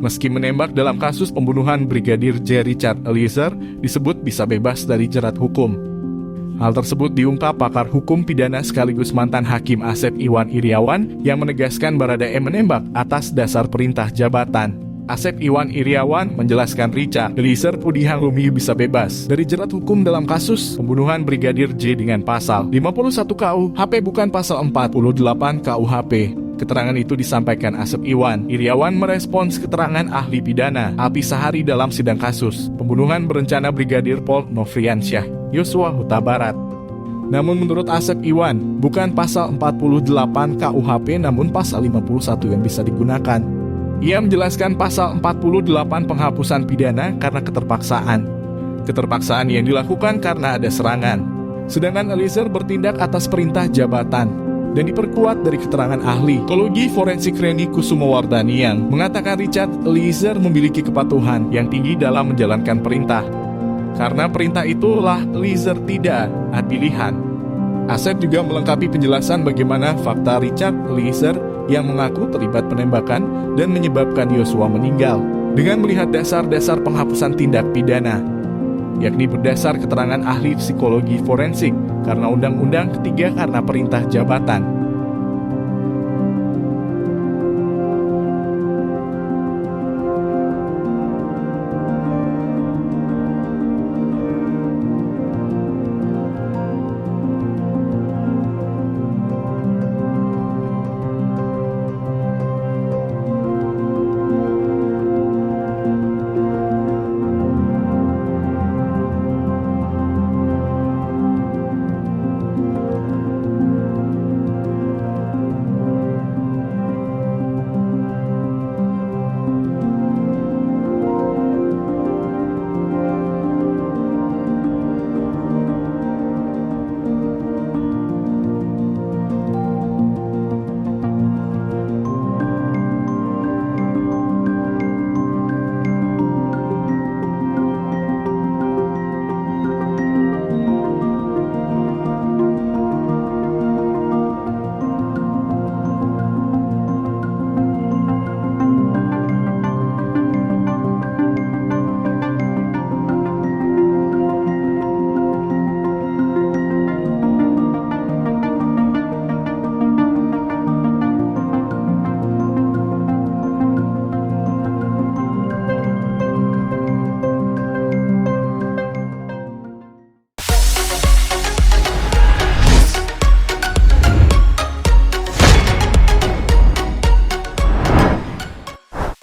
Meski menembak dalam kasus pembunuhan Brigadir J. Richard Eliezer, disebut bisa bebas dari jerat hukum. Hal tersebut diungkap pakar hukum pidana sekaligus mantan Hakim Asep Iwan Iriawan yang menegaskan Baradae menembak atas dasar perintah jabatan. Asep Iwan Iriawan menjelaskan Richard Eliezer Pudihang Lumiu bisa bebas dari jerat hukum dalam kasus pembunuhan Brigadir J dengan pasal 51 KUHP bukan pasal 48 KUHP. Keterangan itu disampaikan Asep Iwan Iriawan merespons keterangan ahli pidana Alpi Sahari dalam sidang kasus pembunuhan berencana Brigadir Pol Nofriansyah Yosua Huta Barat. Namun menurut Asep Iwan, bukan pasal 48 KUHP namun pasal 51 yang bisa digunakan. Ia menjelaskan pasal 48 penghapusan pidana karena keterpaksaan. Keterpaksaan yang dilakukan karena ada serangan. Sedangkan Eliezer bertindak atas perintah jabatan dan diperkuat dari keterangan ahli psikologi forensik Reni Kusumawardhani yang mengatakan Richard Eliezer memiliki kepatuhan yang tinggi dalam menjalankan perintah. Karena perintah itulah Eliezer tidak ada pilihan. Asep juga melengkapi penjelasan bagaimana fakta Richard Eliezer yang mengaku terlibat penembakan dan menyebabkan Yosua meninggal dengan melihat dasar-dasar penghapusan tindak pidana, yakni berdasar keterangan ahli psikologi forensik karena Undang-Undang Ketiga karena perintah jabatan.